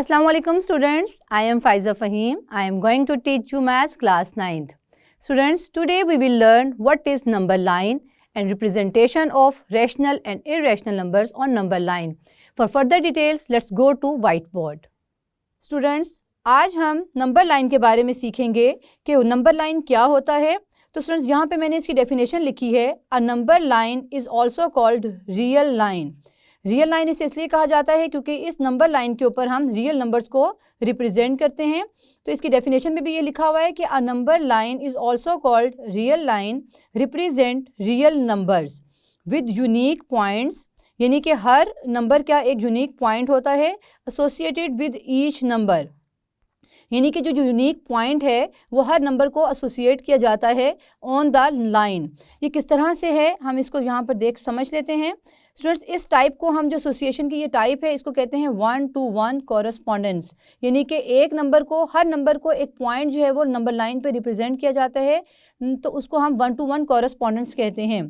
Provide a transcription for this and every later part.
Assalamu alaikum students, I am Faiza Fahim. I am going to teach you maths class 9th. Students, today we will learn what is number line and representation of rational and irrational numbers on number line. For further details, let's go to whiteboard. Students, आज हम number line के बारे में सीखेंगे कि number line क्या होता है। तो स्टूडेंट्स यहाँ पे मैंने इसकी डेफिनेशन लिखी है, a number line is also called real line. Real line इसे इसलिए कहा जाता है क्योंकि इस नंबर लाइन के ऊपर हम रियल नंबर्स को रिप्रेजेंट करते हैं। तो इसकी डेफिनेशन में भी ये लिखा हुआ है कि a number line is also called real line represent real numbers with unique points, यानी कि हर नंबर का एक यूनिक पॉइंट होता है एसोसिएटेड विद ईच नंबर, यानी कि जो यूनिक पॉइंट है वो हर नंबर को एसोसिएट किया जाता है ऑन द लाइन। ये किस तरह से है हम इसको यहाँ पर समझ लेते हैं। स्टूडेंट्स, इस टाइप को हम जो एसोसिएशन की ये टाइप है इसको कहते हैं 1-to-1 कॉरस्पॉन्डेंस, यानी कि एक नंबर को हर नंबर को एक पॉइंट जो है वो नंबर लाइन पे रिप्रेजेंट किया जाता है, तो उसको हम 1-to-1 कॉरस्पॉन्डेंस कहते हैं।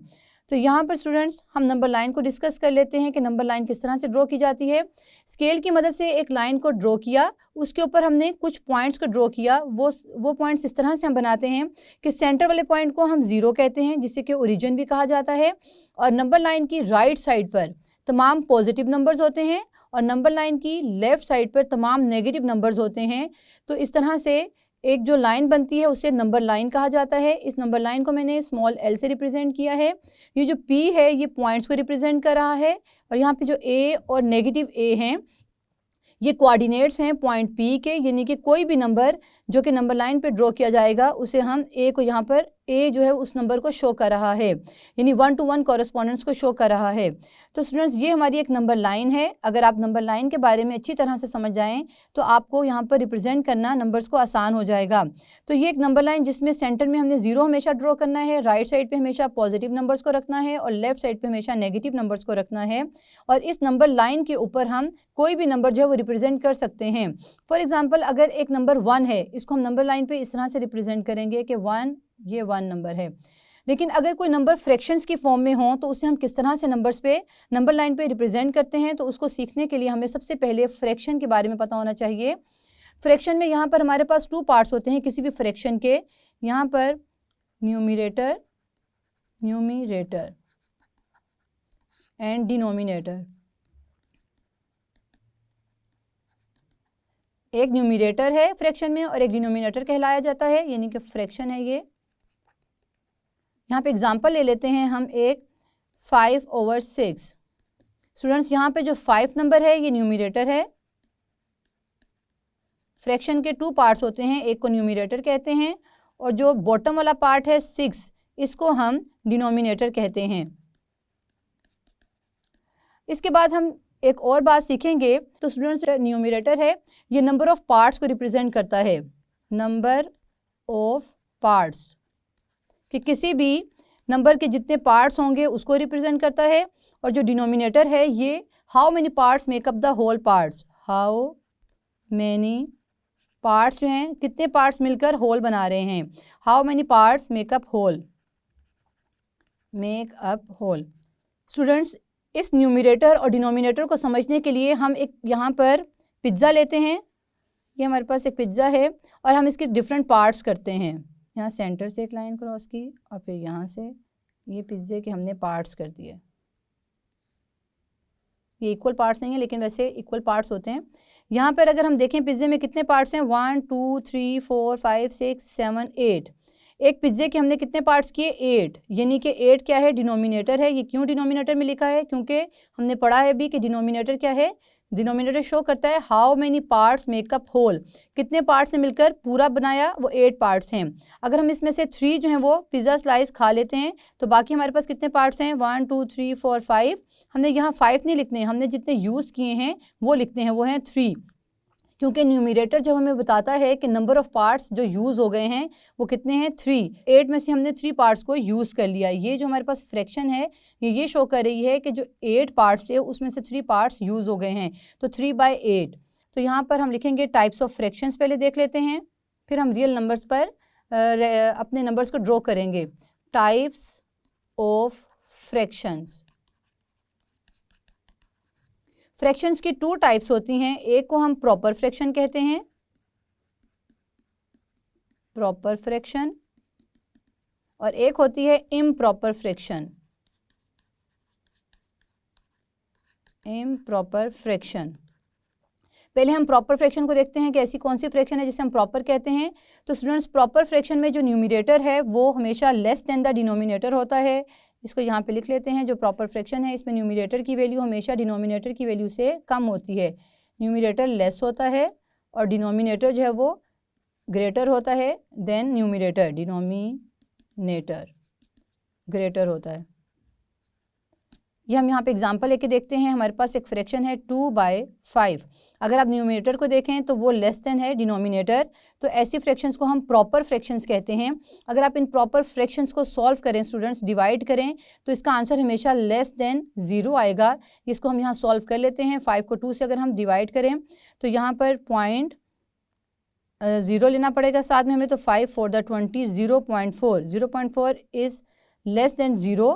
तो यहाँ पर स्टूडेंट्स हम नंबर लाइन को डिस्कस कर लेते हैं कि नंबर लाइन किस तरह से ड्रॉ की जाती है। स्केल की मदद से एक लाइन को ड्रॉ किया, उसके ऊपर हमने कुछ पॉइंट्स को ड्रॉ किया। वो पॉइंट्स इस तरह से हम बनाते हैं कि सेंटर वाले पॉइंट को हम ज़ीरो कहते हैं, जिसे कि ओरिजिन भी कहा जाता है, और नंबर लाइन की राइट साइड पर तमाम पॉजिटिव नंबर्स होते हैं और नंबर लाइन की लेफ़्ट साइड पर तमाम नेगेटिव नंबर्स होते हैं। तो इस तरह से एक जो लाइन बनती है उसे नंबर लाइन कहा जाता है। इस नंबर लाइन को मैंने स्मॉल एल से रिप्रेजेंट किया है। ये जो पी है ये पॉइंट्स को रिप्रेजेंट कर रहा है, और यहाँ पे जो ए और नेगेटिव ए हैं ये कोऑर्डिनेट्स हैं पॉइंट पी के, यानी कि कोई भी नंबर जो कि नंबर लाइन पे ड्रॉ किया जाएगा उसे हम ए को यहाँ पर ए जो है उस नंबर को शो कर रहा है, यानी 1-to-1 कॉरस्पॉन्डेंस को शो कर रहा है। तो स्टूडेंट्स ये हमारी एक नंबर लाइन है। अगर आप नंबर लाइन के बारे में अच्छी तरह से समझ जाएं तो आपको यहाँ पर रिप्रेजेंट करना नंबर्स को आसान हो जाएगा। तो ये एक नंबर लाइन जिसमें सेंटर में हमने ज़ीरो हमेशा ड्रॉ करना है, राइट साइड पर हमेशा पॉजिटिव नंबर्स को रखना है और लेफ्ट साइड पर हमेशा नेगेटिव नंबर्स को रखना है, और इस नंबर लाइन के ऊपर हम कोई भी नंबर जो है वो रिप्रेजेंट कर सकते हैं। फॉर एग्जाम्पल, अगर एक नंबर 1 है, इसको हम नंबर लाइन पे इस तरह से रिप्रेजेंट करेंगे कि 1 ये 1 नंबर है। लेकिन अगर कोई नंबर फ्रैक्शंस की फॉर्म में हो तो उसे हम किस तरह से नंबर्स पे नंबर लाइन पे रिप्रेजेंट करते हैं, तो उसको सीखने के लिए हमें सबसे पहले फ्रैक्शन के बारे में पता होना चाहिए। फ्रैक्शन में यहाँ पर हमारे पास 2 पार्ट्स होते हैं किसी भी फ्रैक्शन के। यहाँ पर न्यूमरेटर एंड डिनोमिनेटर। एक न्यूमरेटर है फ्रैक्शन में और एक डिनोमिनेटर कहलाया जाता है, यानी कि फ्रैक्शन है ये। यहाँ पे एग्जांपल ले लेते हैं हम एक 5/6। स्टूडेंट्स, यहाँ पे जो 5 नंबर है ये न्यूमरेटर है। फ्रैक्शन के 2 पार्ट्स होते हैं, एक को न्यूमरेटर कहते हैं और जो बॉटम वाला पार्ट है 6 इसको हम डिनोमिनेटर कहते हैं। इसके बाद हम एक और बात सीखेंगे। तो स्टूडेंट्स, न्यूमरेटर है ये नंबर ऑफ पार्ट्स को रिप्रेजेंट करता है, नंबर ऑफ पार्ट्स, कि किसी भी नंबर के जितने पार्ट्स होंगे उसको रिप्रेजेंट करता है। और जो डिनोमिनेटर है ये how many parts make up the whole parts, how many parts जो हैं कितने पार्ट्स मिलकर होल बना रहे हैं, how many parts make up whole. Students, इस न्यूमरेटर और डिनोमिनेटर को समझने के लिए हम एक यहाँ पर पिज़्ज़ा लेते हैं। ये हमारे पास एक पिज़्ज़ा है और हम इसके डिफरेंट पार्ट्स करते हैं। यहाँ सेंटर से एक लाइन क्रॉस की और फिर यहाँ से ये पिज़्ज़े के हमने पार्ट्स कर दिए। ये इक्वल पार्ट्स नहीं है लेकिन वैसे इक्वल पार्ट्स होते हैं। यहाँ पर अगर हम देखें पिज़्ज़े में कितने पार्ट्स हैं, 1 2 3 4 5 6 7 8। एक पिज़्ज़े के हमने कितने पार्ट्स किए, 8, यानी कि 8 क्या है, डिनोमिनेटर है। ये क्यों डिनोमिनेटर में लिखा है, क्योंकि हमने पढ़ा है भी कि डिनोमिनेटर क्या है, डिनोमिनेटर शो करता है how many parts make up whole, कितने पार्ट्स ने मिलकर पूरा बनाया, वो 8 पार्ट्स हैं। अगर हम इसमें से 3 जो हैं वो पिज़्ज़ा स्लाइस खा लेते हैं तो बाकी हमारे पास कितने पार्ट्स हैं, 1 2 3 4 5। हमने यहाँ 5 नहीं लिखने, हमने जितने यूज़ किए हैं वो लिखते हैं, वो हैं 3, क्योंकि न्यूमरेटर जब हमें बताता है कि नंबर ऑफ़ पार्ट्स जो यूज़ हो गए हैं वो कितने हैं, 3। 8 में से हमने 3 पार्ट्स को यूज़ कर लिया। ये जो हमारे पास फ्रैक्शन है ये शो कर रही है कि जो 8 पार्ट्स है उसमें से 3 पार्ट्स यूज़ हो गए हैं, तो 3/8। तो यहाँ पर हम लिखेंगे टाइप्स ऑफ फ्रैक्शंस पहले देख लेते हैं, फिर हम रियल नंबर्स पर अपने नंबर्स को ड्रॉ करेंगे। Types of fractions. फ्रैक्शंस की 2 टाइप्स होती हैं, एक को हम प्रॉपर फ्रैक्शन कहते हैं, प्रॉपर फ्रैक्शन, और एक होती है इम्प्रॉपर फ्रैक्शन, इम्प्रॉपर फ्रैक्शन। पहले हम प्रॉपर फ्रैक्शन को देखते हैं कि ऐसी कौन सी फ्रैक्शन है जिसे हम प्रॉपर कहते हैं। तो स्टूडेंट्स, प्रॉपर फ्रैक्शन में जो न्यूमरेटर है वो हमेशा लेस देन द डिनोमिनेटर होता है। इसको यहाँ पे लिख लेते हैं। जो प्रॉपर फ्रैक्शन है इसमें न्यूमरेटर की वैल्यू हमेशा डिनोमिनेटर की वैल्यू से कम होती है। न्यूमरेटर लेस होता है और डिनोमिनेटर जो है वो ग्रेटर होता है देन न्यूमरेटर, डिनोमिनेटर ग्रेटर होता है। ये हम यहाँ पे एग्जांपल लेके देखते हैं। हमारे पास एक फ्रैक्शन है 2/5। अगर आप न्यूमरेटर को देखें तो वो लेस देन है डिनोमिनेटर, तो ऐसी फ्रैक्शंस को हम प्रॉपर फ्रैक्शंस कहते हैं। अगर आप इन प्रॉपर फ्रैक्शंस को सॉल्व करें स्टूडेंट्स, डिवाइड करें, तो इसका आंसर हमेशा लेस देन 0 आएगा। इसको हम यहाँ सॉल्व कर लेते हैं। 5 को 2 से अगर हम डिवाइड करें तो यहाँ पर 0 लेना पड़ेगा साथ में हमें, तो 5 4 द 20, 0.4 इज़ लेस देन 0।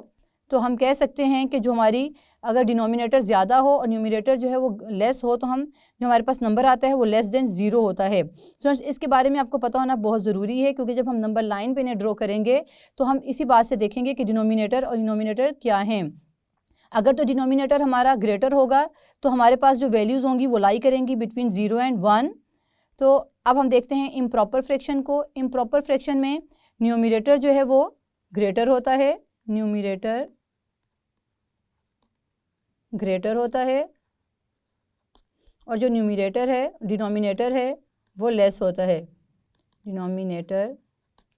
तो हम कह सकते हैं कि जो हमारी अगर डिनोमिनेटर ज़्यादा हो और न्यूमरेटर जो है वो लेस हो, तो हम जो हमारे पास नंबर आता है वो लेस देन 0 होता है। तो इसके बारे में आपको पता होना बहुत ज़रूरी है, क्योंकि जब हम नंबर लाइन पे इन्हें ड्रॉ करेंगे तो हम इसी बात से देखेंगे कि डिनोमिनेटर और डिनोमिनेटर क्या हैं। अगर तो डिनोमिनेटर हमारा ग्रेटर होगा तो हमारे पास जो वैल्यूज़ होंगी वो लाई करेंगी बिटवीन 0 एंड 1। तो अब हम देखते हैं इम्प्रॉपर फ्रैक्शन को। इम्प्रॉपर फ्रैक्शन में न्यूमरेटर जो है वो ग्रेटर होता है, न्यूमरेटर ग्रेटर होता है, और जो न्यूमरेटर है, डिनोमिनेटर है, वो लेस होता है, डिनोमिनेटर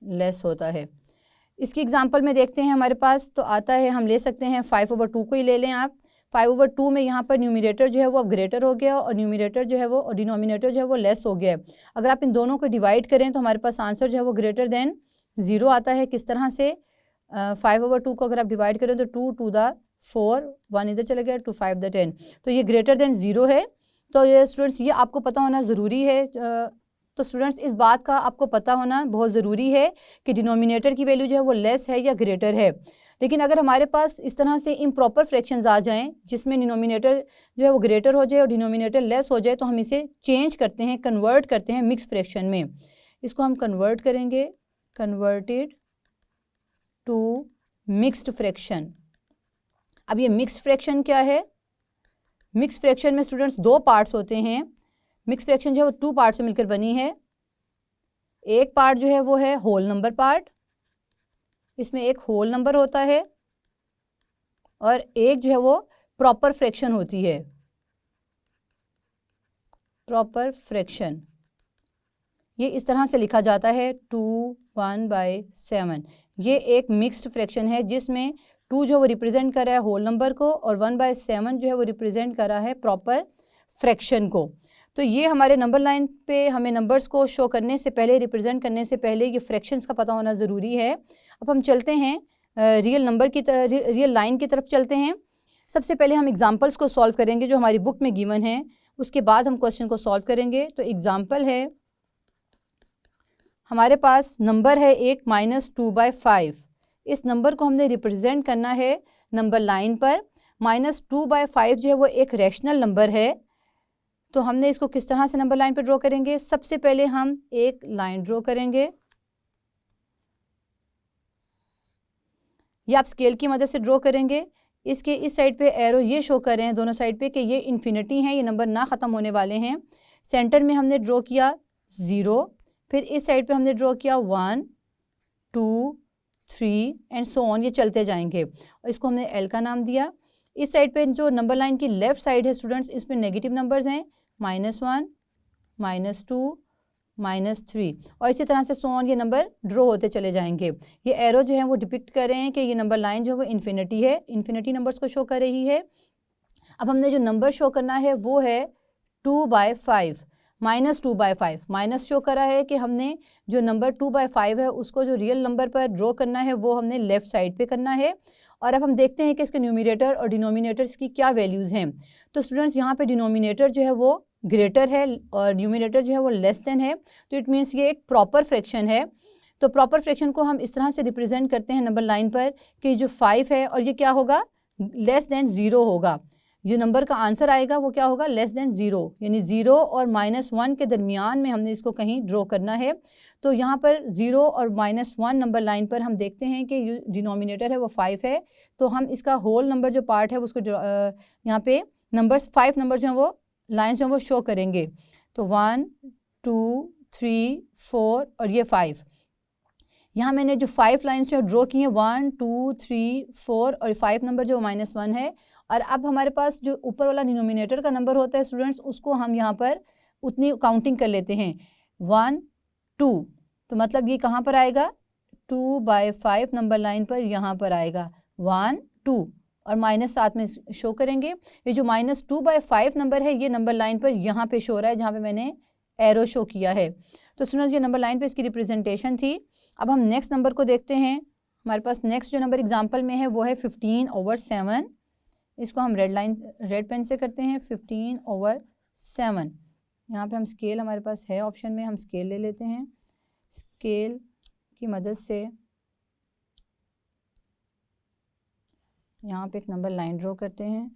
लेस होता है। इसकी एग्जांपल में देखते हैं। हमारे पास तो आता है, हम ले सकते हैं 5/2 को ही ले लें आप। 5/2 में यहाँ पर न्यूमरेटर जो है वो अब ग्रेटर हो गया और न्यूमरेटर जो है वो और डिनोमिनेटर जो है वो लेस हो गया है। अगर आप इन दोनों को डिवाइड करें तो हमारे पास आंसर जो है वो ग्रेटर देन 0 आता है। किस तरह से? 5/2 को अगर आप डिवाइड करें तो 2 to the 4, 1 इधर चला गया, 2 5 the 10, तो ये ग्रेटर देन 0 है। तो ये स्टूडेंट्स, ये आपको पता होना ज़रूरी है। तो स्टूडेंट्स, इस बात का आपको पता होना बहुत ज़रूरी है कि डिनोमिनेटर की वैल्यू जो है वो लेस है या ग्रेटर है। लेकिन अगर हमारे पास इस तरह से इम्प्रॉपर फ्रैक्शंस आ जाएं जिसमें डिनोमिनेटर जो है वो ग्रेटर हो जाए और डिनोमिनेटर लेस हो जाए, तो हम इसे चेंज करते हैं, कन्वर्ट करते हैं मिक्स फ्रैक्शन में। इसको हम कन्वर्ट करेंगे, कन्वर्टेड टू मिक्स्ड फ्रैक्शन। अब ये मिक्स्ड फ्रैक्शन क्या है? मिक्स्ड फ्रैक्शन में स्टूडेंट्स 2 पार्ट्स होते हैं। मिक्स्ड फ्रैक्शन जो है वो 2 पार्ट से मिलकर बनी है। एक पार्ट जो है वो है होल नंबर पार्ट, इसमें एक होल नंबर होता है, और एक जो है वो प्रॉपर फ्रैक्शन होती है, प्रॉपर फ्रैक्शन। ये इस तरह से लिखा जाता है 2 1/7। ये एक मिक्स्ड फ्रैक्शन है जिसमें 2 जो वो रिप्रेजेंट कर रहा है होल नंबर को और 1/7 जो है वो रिप्रेजेंट कर रहा है प्रॉपर फ्रैक्शन को। तो ये हमारे नंबर लाइन पे हमें नंबर्स को शो करने से पहले, रिप्रेजेंट करने से पहले ये फ्रैक्शंस का पता होना ज़रूरी है। अब हम चलते हैं रियल लाइन की तरफ चलते हैं। सबसे पहले हम एग्जांपल्स को सॉल्व करेंगे जो हमारी बुक में गिवन है, उसके बाद हम क्वेश्चन को सॉल्व करेंगे। तो एग्जांपल है, हमारे पास नंबर है एक -2/5। इस नंबर को हमने रिप्रेजेंट करना है नंबर लाइन पर। -2/5 जो है वो एक रैशनल नंबर है। तो हमने इसको किस तरह से नंबर लाइन पर ड्रॉ करेंगे? सबसे पहले हम एक लाइन ड्रॉ करेंगे, ये आप स्केल की मदद से ड्रॉ करेंगे। इसके इस साइड पे एरो ये शो कर रहे हैं दोनों साइड पे कि ये इन्फिनिटी है, ये नंबर ना ख़त्म होने वाले हैं। सेंटर में हमने ड्रॉ किया 0, फिर इस साइड पे हमने ड्रॉ किया 1 2 3 एंड सो ऑन, ये चलते जाएंगे और इसको हमने एल का नाम दिया। इस साइड पे जो नंबर लाइन की लेफ़्ट साइड है स्टूडेंट्स, इसमें नेगेटिव नंबर्स हैं, -1 -2 -3, और इसी तरह से सो ऑन ये नंबर ड्रॉ होते चले जाएंगे। ये एरो जो है वो डिपिक्ट कर रहे हैं कि ये नंबर लाइन जो है वो इन्फिनिटी है, इन्फिनिटी नंबर्स को शो कर रही है। अब हमने जो नंबर शो करना है वो है 2/5, -2/5। माइनस शो करा है कि हमने जो नंबर 2/5 है उसको जो रियल नंबर पर ड्रॉ करना है वो हमने लेफ़्ट साइड पे करना है। और अब हम देखते हैं कि इसके न्यूमरेटर और डिनोमिनेटर्स की क्या वैल्यूज़ हैं। तो स्टूडेंट्स, यहाँ पे डिनोमिनेटर जो है वो ग्रेटर है और न्यूमरेटर जो है वो लेस देन है, तो इट मीन्स ये एक प्रॉपर फ्रैक्शन है। तो प्रॉपर फ्रैक्शन को हम इस तरह से रिप्रेजेंट करते हैं नंबर लाइन पर कि जो 5 है और ये क्या होगा? लेस देन 0 होगा। जो नंबर का आंसर आएगा वो क्या होगा, लेस देन 0, यानी 0 और -1 के दरमियान में हमने इसको कहीं ड्रॉ करना है। तो यहाँ पर 0 और -1 नंबर लाइन पर हम देखते हैं कि डिनोमिनेटर है वो 5 है, तो हम इसका होल नंबर जो पार्ट है उसको यहाँ पे नंबर्स 5 नंबर जो हैं वो लाइन्स जो हैं वो शो करेंगे। तो 1 2 3 4 और ये 5, यहाँ मैंने जो 5 लाइन्स जो ड्रॉ की हैं 1 2 3 4 और 5 नंबर जो -1 है। और अब हमारे पास जो ऊपर वाला डिनोमिनेटर का नंबर होता है स्टूडेंट्स, उसको हम यहाँ पर उतनी काउंटिंग कर लेते हैं 1 2, तो मतलब ये कहाँ पर आएगा, 2/5 नंबर लाइन पर यहाँ पर आएगा 1 2 और माइनस साथ में शो करेंगे। ये जो -2/5 नंबर है ये नंबर लाइन पर यहाँ पे शो हो रहा है जहाँ पे मैंने एरो शो किया है। तो स्टूडेंट्स ये नंबर लाइन पे इसकी रिप्रेजेंटेशन थी। अब हम नेक्स्ट नंबर को देखते हैं। हमारे पास नेक्स्ट जो नंबर एग्जांपल में है वो है 15/7। इसको हम रेड पेन से करते हैं 15/7। यहाँ पे हम स्केल हमारे पास है ऑप्शन में, हम स्केल ले लेते हैं। स्केल की मदद से यहाँ पे एक नंबर लाइन ड्रॉ करते हैं।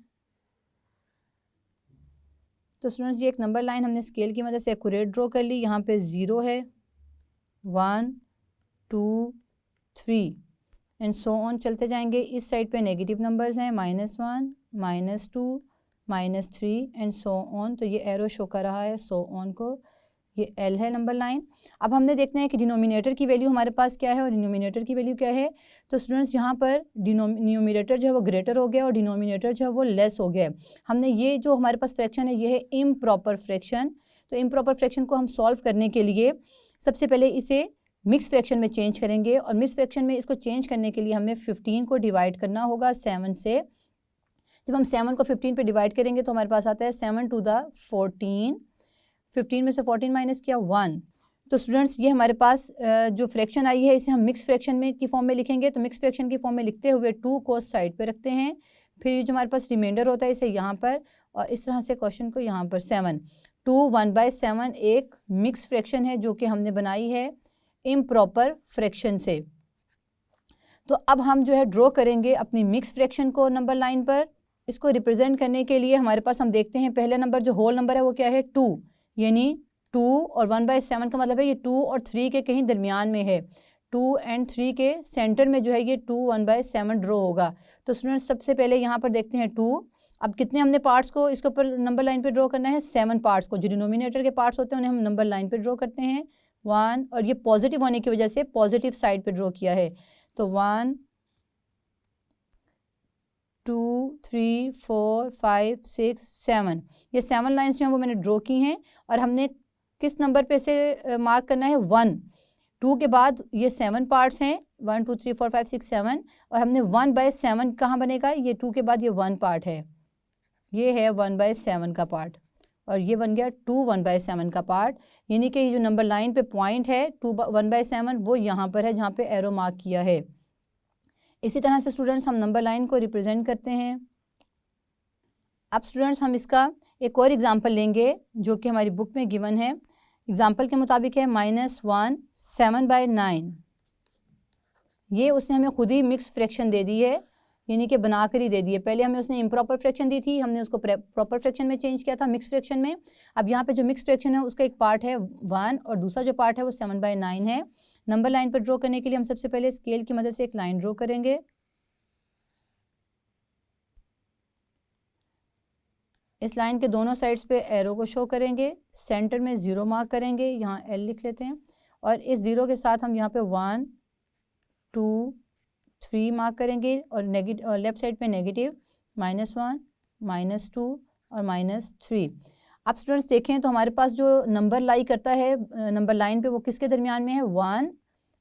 तो स्टूडेंट्स ये एक नंबर लाइन हमने स्केल की मदद से एक्यूरेट ड्रॉ कर ली। यहाँ पे 0 है, 1 2 3 एंड सो ऑन चलते जाएंगे। इस साइड पे नेगेटिव नंबर्स हैं, -1 -2 -3 एंड सो ऑन। तो ये एरो शो कर रहा है सो ऑन को, ये एल है नंबर लाइन। अब हमने देखना है कि डिनोमिनेटर की वैल्यू हमारे पास क्या है और डिनोमिनेटर की वैल्यू क्या है। तो स्टूडेंट्स यहाँ पर न्यूमिनेटर जो है वो ग्रेटर हो गया और डिनोमिनेटर जो है वो लेस हो गया। हमने ये जो हमारे पास फ्रैक्शन है ये है इम्प्रॉपर फ्रैक्शन। तो इम्प्रॉपर फ्रैक्शन को हम सॉल्व करने के लिए सबसे पहले इसे मिक्स फ्रैक्शन में चेंज करेंगे और मिक्स फ्रैक्शन में इसको चेंज करने के लिए हमें 15 को डिवाइड करना होगा 7 से। जब हम 7 को 15 पे डिवाइड करेंगे तो हमारे पास आता है 7 to the 14। 15 में से 14 माइनस किया 1। तो स्टूडेंट्स ये हमारे पास जो फ्रैक्शन आई है इसे हम मिक्स फ्रैक्शन में की फॉर्म में लिखेंगे। तो मिक्स फ्रैक्शन की फॉर्म में लिखते हुए 2 को साइड पे रखते हैं, फिर ये जो हमारे पास रिमाइंडर होता है इसे यहाँ पर और इस तरह से क्वेश्चन को यहाँ पर 7 2 1/7 एक मिक्स फ्रैक्शन है जो कि हमने बनाई है इम्प्रॉपर फ्रैक्शन से। तो अब हम जो है ड्रॉ करेंगे अपनी मिक्स फ्रैक्शन को नंबर लाइन पर। इसको रिप्रेजेंट करने के लिए हमारे पास हम देखते हैं पहला नंबर जो होल नंबर है वो क्या है 2, यानी 2 और 1/7 का मतलब है ये 2 और 3 के कहीं दरमियान में है। 2 एंड 3 के सेंटर में जो है ये 2 1/7 ड्रॉ होगा। तो स्टूडेंट्स सबसे पहले यहाँ पर देखते हैं 2। अब कितने हमने पार्ट्स को इसके ऊपर नंबर लाइन पे ड्रॉ करना है, 7 पार्ट्स को। जो डिनोमिनेटर के पार्ट्स होते हैं उन्हें हम नंबर लाइन पे ड्रॉ करते हैं 1, और ये पॉजिटिव होने की वजह से पॉजिटिव साइड पे ड्रॉ किया है। तो 1 2 3 4 5 6 7 ये 7 लाइन्स जो हैं वो मैंने ड्रॉ की हैं। और हमने किस नंबर पे से मार्क करना है 1। 2 के बाद ये 7 पार्ट्स हैं 1 2 3 4 5 6 7 और हमने 1/7 कहाँ बनेगा, ये 2 के बाद ये 1 पार्ट है, ये है 1/7 का पार्ट और ये बन गया 2 1/7 का पार्ट। यानी कि ये जो नंबर लाइन पे पॉइंट है 2 1/7 वो यहाँ पर है जहाँ पे एरो मार्क किया है। इसी तरह से स्टूडेंट्स हम नंबर लाइन को रिप्रेजेंट करते हैं। अब स्टूडेंट्स हम इसका एक और एग्जांपल लेंगे जो कि हमारी बुक में गिवन है। एग्जांपल के मुताबिक है -1 7/9। ये उसने हमें खुद ही मिक्स फ्रैक्शन दे दी है, यानी कि बनाकर ही दे दी है। पहले हमें उसने इम्प्रॉपर फ्रैक्शन दी थी, हमने उसको प्रॉपर फ्रैक्शन में चेंज किया था मिक्स फ्रैक्शन में। अब यहाँ पे जो मिक्स फ्रैक्शन है उसका एक पार्ट है 1 और दूसरा जो पार्ट है वो 7/9 है। नंबर लाइन पर ड्रॉ करने के लिए हम सबसे पहले स्केल की मदद से एक लाइन ड्रॉ करेंगे। इस लाइन के दोनों साइड्स पे एरो को शो करेंगे, सेंटर में 0 मार्क करेंगे, यहाँ एल लिख लेते हैं और इस 0 के साथ हम यहाँ पे 1 2 3 मार्क करेंगे और नेगेटिव लेफ्ट साइड पे नेगेटिव -1 -2 और -3। अब स्टूडेंट्स देखें तो हमारे पास जो नंबर लाई करता है नंबर लाइन पे वो किसके दरमियान में है, 1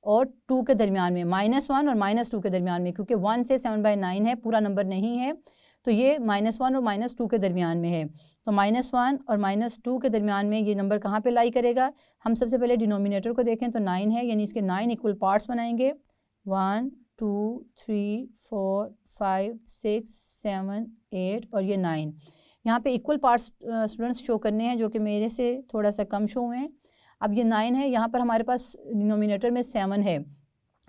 और 2 के दरमियान में, -1 और -2 के दरमियान में, क्योंकि 1 से 7/9 है, पूरा नंबर नहीं है, तो ये -1 और -2 के दरमियान में है। तो -1 और -2 के दरमियान में ये नंबर कहाँ पे लाई करेगा। हम सबसे पहले डिनोमिनेटर को देखें तो 9 है, यानी इसके 9 इक्वल पार्ट्स बनाएंगे 1 2 3 4 5 6 7 8 और ये 9। यहाँ पे इक्वल पार्ट्स स्टूडेंट्स शो करने हैं जो कि मेरे से थोड़ा सा कम शो हुए हैं। अब ये 9 है, यहाँ पर हमारे पास डिनोमिनेटर में 7 है,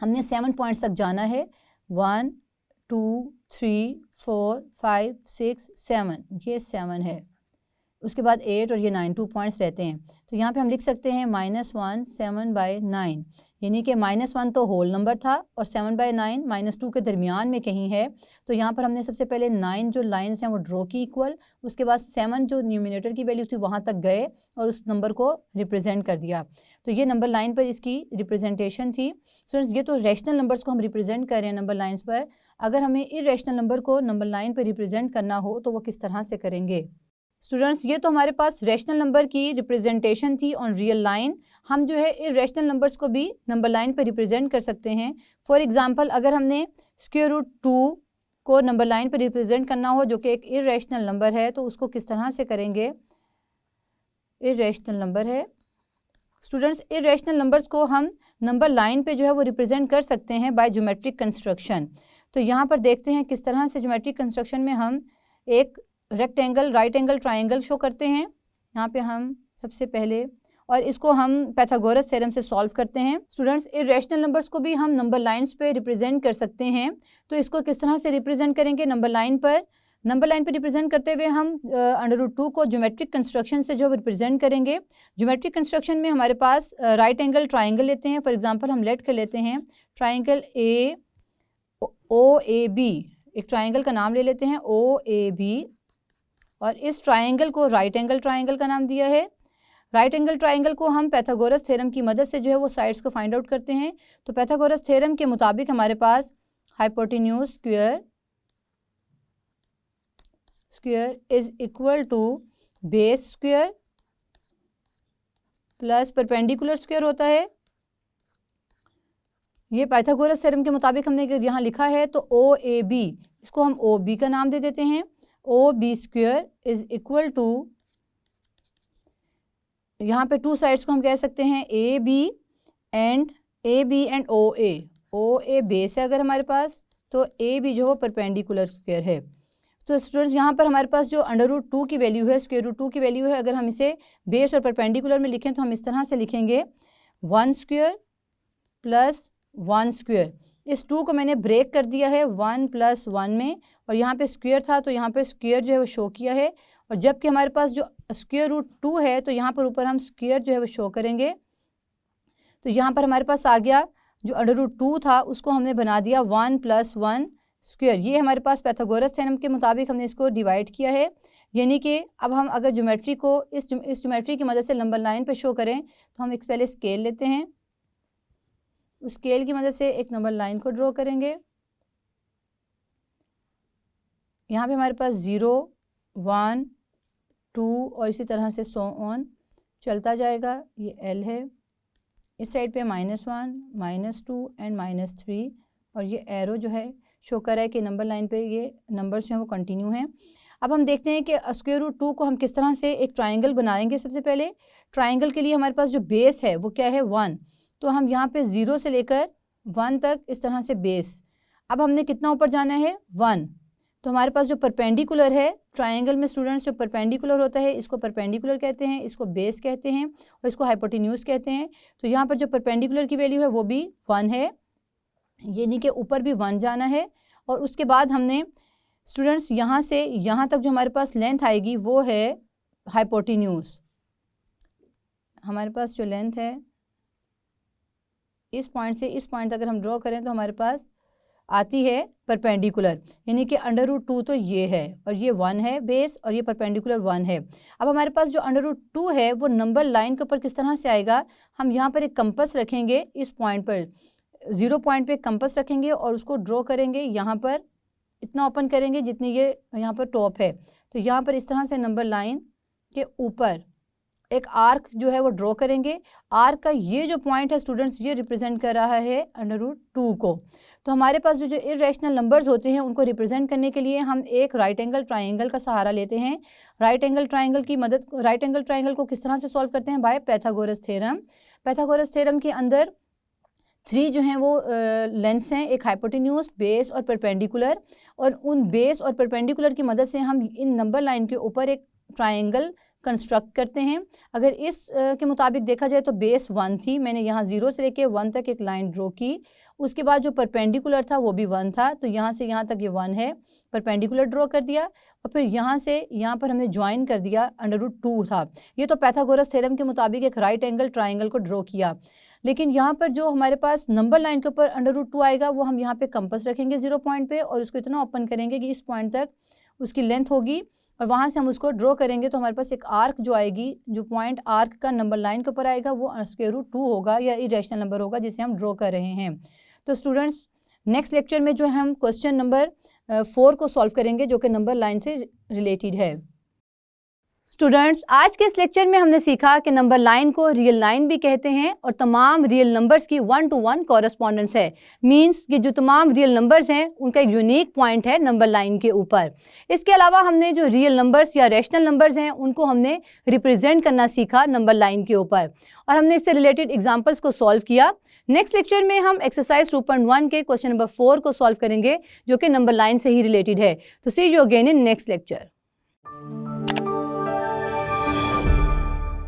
हमने 7 पॉइंट्स तक जाना है 1 2, 3, 4, 5, 6, 7, ये 7 है। उसके बाद 8 और ये 9, 2 पॉइंट्स रहते हैं। तो यहाँ पे हम लिख सकते हैं -1 7/9, यानी कि -1 तो होल नंबर था और 7/9 -2 के दरमियान में कहीं है। तो यहाँ पर हमने सबसे पहले 9 जो लाइन्स हैं वो ड्रॉ की इक्वल, उसके बाद 7 जो न्यूमिनेटर की वैल्यू थी वहाँ तक गए और उस नंबर को रिप्रेजेंट कर दिया। तो ये नंबर लाइन पर इसकी रिप्रेजेंटेशन थी। स्टूडेंट्स, ये तो रैशनल नंबर्स को हम रिप्रेजेंट कर रहे हैं नंबर लाइन्स पर। अगर हमें इरेशनल नंबर को नंबर लाइन पर रिप्रेजेंट करना हो तो वो किस तरह से करेंगे? स्टूडेंट्स, ये तो हमारे पास रैशनल नंबर की रिप्रेजेंटेशन थी ऑन रियल लाइन। हम जो है इरेशनल नंबर्स को भी नंबर लाइन पर रिप्रेजेंट कर सकते हैं। फॉर एग्जांपल, अगर हमने √2 को नंबर लाइन पर रिप्रेजेंट करना हो जो कि एक इरेशनल नंबर है, तो उसको किस तरह से करेंगे? इरेशनल नंबर है स्टूडेंट्स, इरेशनल नंबर्स को हम नंबर लाइन पे जो है वो रिप्रेजेंट कर सकते हैं बाय ज्योमेट्रिक कंस्ट्रक्शन। तो यहाँ पर देखते हैं किस तरह से ज्योमेट्रिक कंस्ट्रक्शन में हम एक rectangle, right angle triangle show करते हैं। यहाँ पे हम सबसे पहले, और इसको हम पाइथागोरस थ्योरम से सॉल्व करते हैं। स्टूडेंट्स, इरेशनल नंबर्स को भी हम नंबर लाइन्स पे रिप्रेजेंट कर सकते हैं। तो इसको किस तरह से रिप्रेजेंट करेंगे? नंबर लाइन पर रिप्रेजेंट करते हुए हम √2 को ज्योमेट्रिक कंस्ट्रक्शन से जो रिप्रेजेंट करेंगे। ज्योमेट्रिक कंस्ट्रक्शन में हमारे पास राइट एंगल ट्राइंगल लेते हैं। फॉर एग्जांपल, हम लेट कर लेते हैं ट्राइंगल OAB, एक ट्राइंगल का नाम ले लेते हैं OAB, और इस ट्राइंगल को राइट एंगल ट्राइंगल का नाम दिया है। राइट एंगल ट्राइंगल को हम पाइथागोरस थ्योरम की मदद से जो है वो साइड्स को फाइंड आउट करते हैं। तो पाइथागोरस थ्योरम के मुताबिक हमारे पास hypotenuse square is equal to base square plus perpendicular square होता है। ये पाइथागोरस थ्योरम के मुताबिक हमने यहाँ लिखा है। तो OAB, इसको हम OB का नाम दे देते हैं। OB square is equal to, यहाँ पे टू साइड्स को हम कह सकते हैं AB and OA। OA base है अगर हमारे पास, तो AB जो है परपेंडिकुलर स्क्वायर है। तो स्टूडेंट्स, यहाँ पर हमारे पास जो √2 की वैल्यू है, √2 की वैल्यू है, अगर हम इसे बेस और परपेंडिकुलर में लिखें तो हम इस तरह से लिखेंगे 1 स्क्वायर प्लस 1 स्क्वायर। इस 2 को मैंने ब्रेक कर दिया है 1 + 1 में, और यहाँ पे स्क्वायर था तो यहाँ पे स्क्वायर जो है वो शो किया है। और जबकि हमारे पास जो √2 है तो यहाँ पर ऊपर हम स्क्वायर जो है वो शो करेंगे। तो यहाँ पर हमारे पास आ गया जो √2 था उसको हमने बना दिया 1 + 1 स्क्वायर। ये हमारे पास पाइथागोरस थ्योरम के मुताबिक हमने इसको डिवाइड किया है। यानी कि अब हम अगर ज्योमेट्री को इस ज्योमेट्री की मदद से नंबर लाइन पे शो करें तो हम एक पहले स्केल लेते हैं। उस स्केल की मदद से एक नंबर लाइन को ड्रॉ करेंगे। यहाँ पे हमारे पास 0, 1, 2 और इसी तरह से सो ऑन चलता जाएगा। ये L है। इस साइड पे -1, -2 एंड -3, और ये एरो जो है शो कर रहा है कि नंबर लाइन पे ये नंबर्स जो हैं वो कंटिन्यू हैं। अब हम देखते हैं कि √2 को हम किस तरह से एक ट्राइंगल बनाएंगे। सबसे पहले ट्राइंगल के लिए हमारे पास जो बेस है वो क्या है? 1। तो हम यहाँ पे 0 से लेकर 1 तक इस तरह से बेस। अब हमने कितना ऊपर जाना है? 1। तो हमारे पास जो परपेंडिकुलर है ट्राइंगल में, स्टूडेंट्स, जो परपेंडिकुलर होता है इसको परपेंडिकुलर कहते हैं, इसको बेस कहते हैं और इसको हाइपोटेन्यूज कहते हैं। तो यहाँ पर जो परपेंडिकुलर की वैल्यू है वो भी 1 है, यानी कि ऊपर भी 1 जाना है। और उसके बाद हमने स्टूडेंट्स यहाँ से यहाँ तक जो हमारे पास लेंथ आएगी वो है हाइपोटेन्यूज। हमारे पास जो लेंथ है इस पॉइंट से इस पॉइंट तक अगर हम ड्रॉ करें तो हमारे पास आती है परपेंडिकुलर, यानी कि √2 तो ये है और ये 1 है बेस, और ये परपेंडिकुलर 1 है। अब हमारे पास जो √2 है वो नंबर लाइन के ऊपर किस तरह से आएगा? हम यहाँ पर एक कंपस रखेंगे, इस पॉइंट पर 0 पॉइंट पे कंपस रखेंगे और उसको ड्रॉ करेंगे। यहाँ पर इतना ओपन करेंगे जितनी ये यहाँ पर टॉप है। तो यहाँ पर इस तरह से नंबर लाइन के ऊपर एक आर्क जो है वो ड्रॉ करेंगे। आर्क का ये जो पॉइंट है स्टूडेंट्स, ये रिप्रेजेंट कर रहा है √2 को। तो हमारे पास जो इरेशनल नंबर्स होते हैं उनको रिप्रेजेंट करने के लिए हम एक राइट एंगल ट्राइंगल का सहारा लेते हैं। राइट एंगल ट्राइंगल को किस तरह से सॉल्व करते हैं? By Pythagoras theorem. Pythagoras theorem के अंदर 3 जो हैं वो लेंथ्स हैं, एक हाइपोटेन्यूज, बेस और परपेंडिकुलर। और उन बेस और परपेंडिकुलर की मदद से हम इन नंबर लाइन के ऊपर एक ट्राइंगल कंस्ट्रक्ट करते हैं। अगर इस के मुताबिक देखा जाए तो बेस 1 थी, मैंने यहाँ 0 से लेके 1 तक एक लाइन ड्रॉ की, उसके बाद जो परपेंडिकुलर था वो भी 1 था, तो यहाँ से यहाँ तक ये 1 है, परपेंडिकुलर ड्रॉ कर दिया और फिर यहाँ से यहाँ पर हमने ज्वाइन कर दिया, √2 था। ये तो पाइथागोरस थ्योरम के मुताबिक एक राइट एंगल ट्राइंगल को ड्रॉ किया। लेकिन यहाँ पर जो हमारे पास नंबर लाइन के ऊपर √2 आएगा वो हम यहाँ पे कंपास रखेंगे 0 पॉइंट पे और उसको इतना ओपन करेंगे कि इस पॉइंट तक उसकी लेंथ होगी और वहाँ से हम उसको ड्रॉ करेंगे तो हमारे पास एक आर्क जो आएगी, जो पॉइंट आर्क का नंबर लाइन के ऊपर आएगा वो √2 होगा या इरेशनल नंबर होगा जिसे हम ड्रॉ कर रहे हैं। तो स्टूडेंट्स नेक्स्ट लेक्चर में जो हम क्वेश्चन नंबर 4 को सॉल्व करेंगे जो कि नंबर लाइन से रिलेटेड है। स्टूडेंट्स आज के इस लेक्चर में हमने सीखा कि नंबर लाइन को रियल लाइन भी कहते हैं और तमाम रियल नंबर्स की 1-to-1 कॉरेस्पॉन्डेंस है। मींस कि जो तमाम रियल नंबर्स हैं उनका एक यूनिक पॉइंट है नंबर लाइन के ऊपर। इसके अलावा हमने जो रियल नंबर्स या रैशनल नंबर्स हैं उनको हमने रिप्रेजेंट करना सीखा नंबर लाइन के ऊपर और हमने इससे रिलेटेड एग्जाम्पल्स को सॉल्व किया। नेक्स्ट लेक्चर में हम एक्सरसाइज 2.1 के क्वेश्चन नंबर 4 को सॉल्व करेंगे जो कि नंबर लाइन से ही रिलेटेड है। तो see you again in next lecture.